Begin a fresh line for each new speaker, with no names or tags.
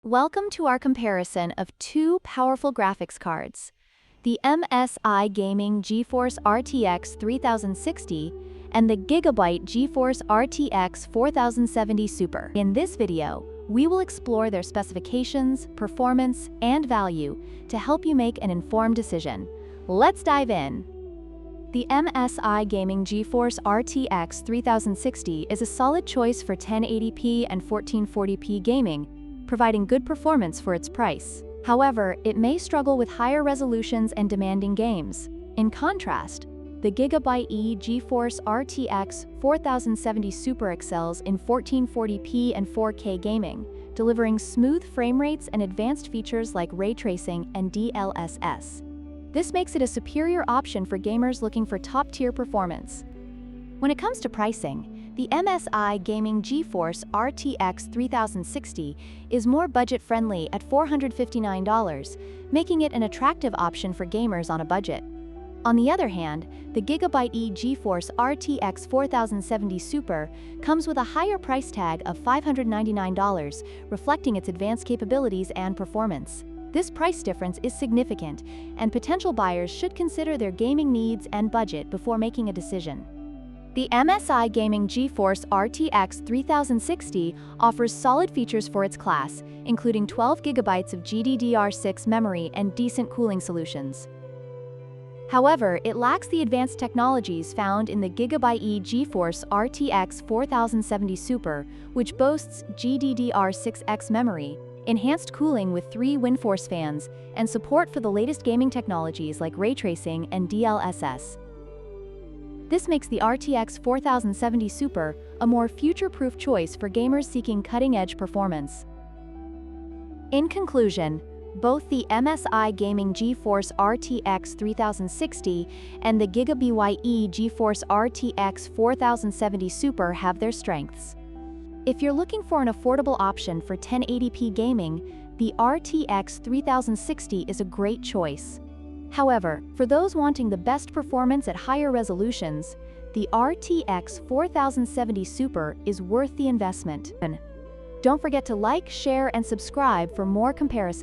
Welcome to our comparison of two powerful graphics cards, the MSI Gaming GeForce RTX 3060 and the GIGABYTE GeForce RTX 4070 Super. In this video, we will explore their specifications, performance, and value to help you make an informed decision. Let's dive in. The MSI Gaming GeForce RTX 3060 is a solid choice for 1080p and 1440p gaming, providing good performance for its price. However, it may struggle with higher resolutions and demanding games. In contrast, the GIGABYTE GeForce RTX 4070 Super excels in 1440p and 4K gaming, delivering smooth frame rates and advanced features like ray tracing and DLSS. This makes it a superior option for gamers looking for top-tier performance. When it comes to pricing, the MSI Gaming GeForce RTX 3060 is more budget-friendly at $459, making it an attractive option for gamers on a budget. On the other hand, the GIGABYTE GeForce RTX 4070 Super comes with a higher price tag of $599, reflecting its advanced capabilities and performance. This price difference is significant, and potential buyers should consider their gaming needs and budget before making a decision. The MSI Gaming GeForce RTX 3060 offers solid features for its class, including 12 GB of GDDR6 memory and decent cooling solutions. However, it lacks the advanced technologies found in the GIGABYTE GeForce RTX 4070 Super, which boasts GDDR6X memory, enhanced cooling with 3 WINDFORCE fans, and support for the latest gaming technologies like ray tracing and DLSS. This makes the RTX 4070 Super a more future-proof choice for gamers seeking cutting-edge performance. In conclusion, both the MSI Gaming GeForce RTX 3060 and the GIGABYTE GeForce RTX 4070 Super have their strengths. If you're looking for an affordable option for 1080p gaming, the RTX 3060 is a great choice. However, for those wanting the best performance at higher resolutions, the RTX 4070 Super is worth the investment. Don't forget to like, share, and subscribe for more comparisons.